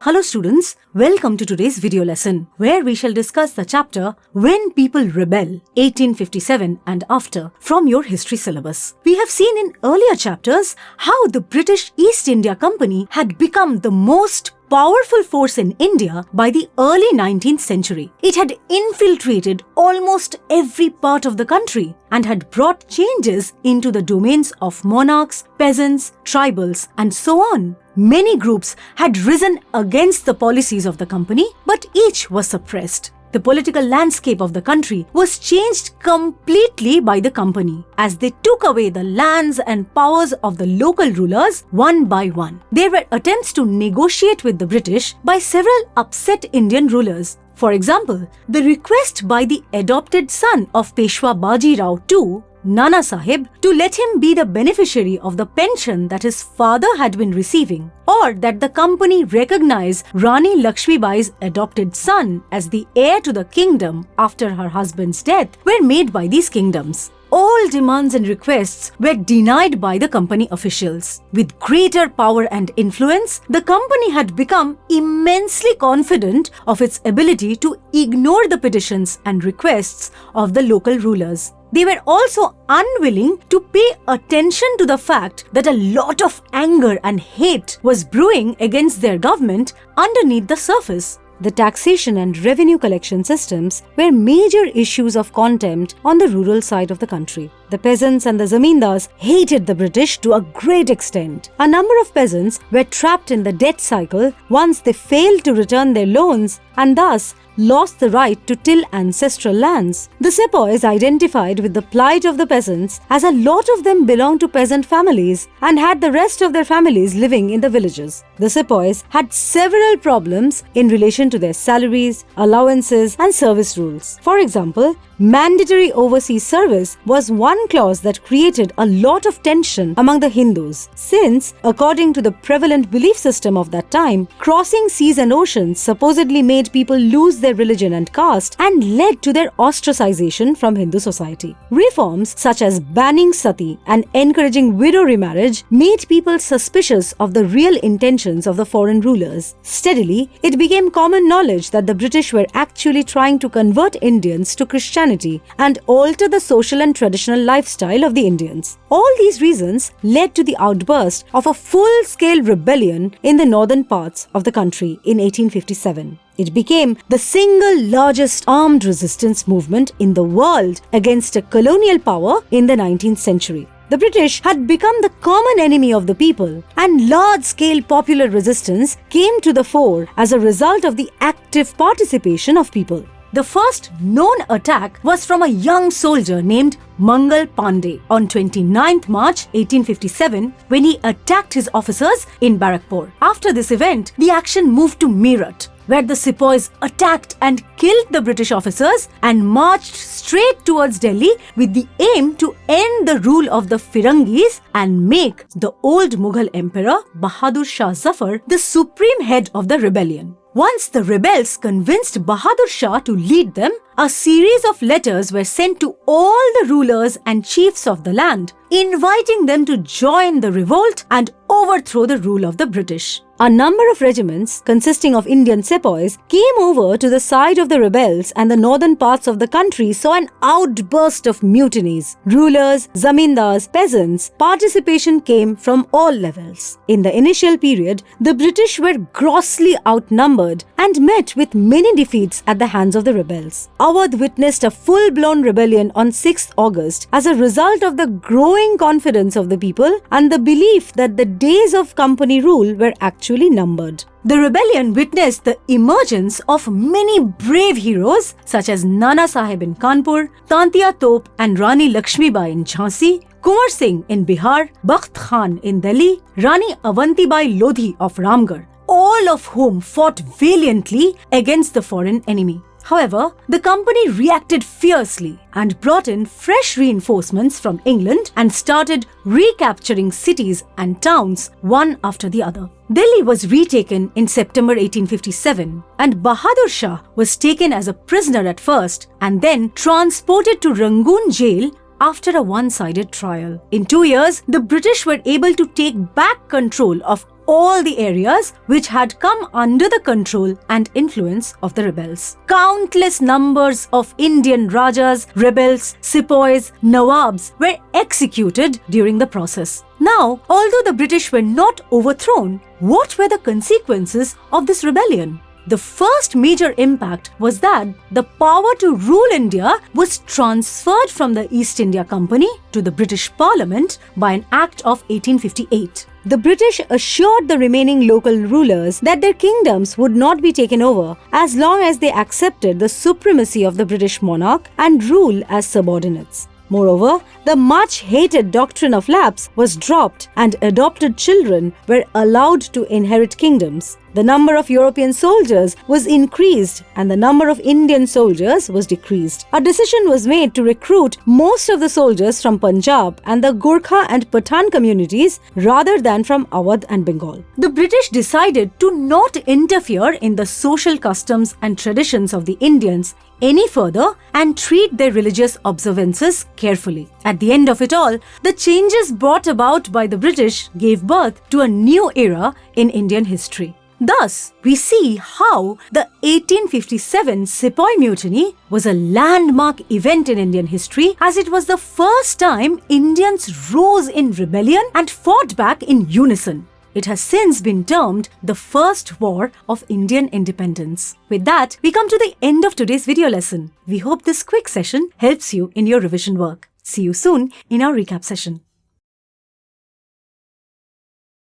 Hello students, welcome to today's video lesson where we shall discuss the chapter When People Rebel 1857 and After from your history syllabus. We have seen in earlier chapters how the British East India Company had become the most powerful force in India by the early 19th century. It had infiltrated almost every part of the country and had brought changes into the domains of monarchs, peasants, tribals, and so on. Many groups had risen against the policies of the company, but each was suppressed. The political landscape of the country was changed completely by the company as they took away the lands and powers of the local rulers one by one. There were attempts to negotiate with the British by several upset Indian rulers. For example, the request by the adopted son of Peshwa Baji Rao II, Nana Sahib, to let him be the beneficiary of the pension that his father had been receiving, or that the company recognize Rani Lakshmibai's adopted son as the heir to the kingdom after her husband's death, were made by these kingdoms. All demands and requests were denied by the company officials. With greater power and influence, the company had become immensely confident of its ability to ignore the petitions and requests of the local rulers. They were also unwilling to pay attention to the fact that a lot of anger and hate was brewing against their government underneath the surface. The taxation and revenue collection systems were major issues of contempt on the rural side of the country. The peasants and the zamindars hated the British to a great extent. A number of peasants were trapped in the debt cycle once they failed to return their loans and thus lost the right to till ancestral lands. The sepoys identified with the plight of the peasants as a lot of them belonged to peasant families and had the rest of their families living in the villages. The sepoys had several problems in relation to their salaries, allowances and service rules. For example, mandatory overseas service was one clause that created a lot of tension among the Hindus, since, according to the prevalent belief system of that time, crossing seas and oceans supposedly made people lose their religion and caste and led to their ostracization from Hindu society. Reforms such as banning sati and encouraging widow remarriage made people suspicious of the real intentions of the foreign rulers. Steadily, it became common knowledge that the British were actually trying to convert Indians to Christianity and alter the social and traditional lifestyle of the Indians. All these reasons led to the outburst of a full-scale rebellion in the northern parts of the country in 1857. It became the single largest armed resistance movement in the world against a colonial power in the 19th century. The British had become the common enemy of the people, and large-scale popular resistance came to the fore as a result of the active participation of people. The first known attack was from a young soldier named Mangal Pandey on 29th March 1857 when he attacked his officers in Barakpur. After this event, the action moved to Meerut, where the sepoys attacked and killed the British officers and marched straight towards Delhi with the aim to end the rule of the Firangis and make the old Mughal emperor Bahadur Shah Zafar the supreme head of the rebellion. Once the rebels convinced Bahadur Shah to lead them, a series of letters were sent to all the rulers and chiefs of the land, inviting them to join the revolt and overthrow the rule of the British. A number of regiments consisting of Indian sepoys came over to the side of the rebels, and the northern parts of the country saw an outburst of mutinies. Rulers, zamindars, peasants, participation came from all levels. In the initial period, the British were grossly outnumbered and met with many defeats at the hands of the rebels. Awadh witnessed a full-blown rebellion on 6th August as a result of the growing confidence of the people and the belief that the days of company rule were actually numbered. The rebellion witnessed the emergence of many brave heroes such as Nana Sahib in Kanpur, Tantia Top and Rani Lakshmibai in Jhansi, Kunwar Singh in Bihar, Bakht Khan in Delhi, Rani Avantibai Lodhi of Ramgarh, all of whom fought valiantly against the foreign enemy. However, the company reacted fiercely and brought in fresh reinforcements from England and started recapturing cities and towns one after the other. Delhi was retaken in September 1857 and Bahadur Shah was taken as a prisoner at first and then transported to Rangoon jail after a one-sided trial. In 2 years, the British were able to take back control of all the areas which had come under the control and influence of the rebels. Countless numbers of Indian Rajas, rebels, sepoys, Nawabs were executed during the process. Now, although the British were not overthrown, what were the consequences of this rebellion? The first major impact was that the power to rule India was transferred from the East India Company to the British Parliament by an Act of 1858. The British assured the remaining local rulers that their kingdoms would not be taken over as long as they accepted the supremacy of the British monarch and rule as subordinates. Moreover, the much-hated doctrine of lapse was dropped and adopted children were allowed to inherit kingdoms. The number of European soldiers was increased and the number of Indian soldiers was decreased. A decision was made to recruit most of the soldiers from Punjab and the Gurkha and Pathan communities rather than from Awadh and Bengal. The British decided to not interfere in the social customs and traditions of the Indians any further and treat their religious observances carefully. At the end of it all, the changes brought about by the British gave birth to a new era in Indian history. Thus, we see how the 1857 Sepoy Mutiny was a landmark event in Indian history, as it was the first time Indians rose in rebellion and fought back in unison. It has since been termed the First War of Indian Independence. With that, we come to the end of today's video lesson. We hope this quick session helps you in your revision work. See you soon in our recap session.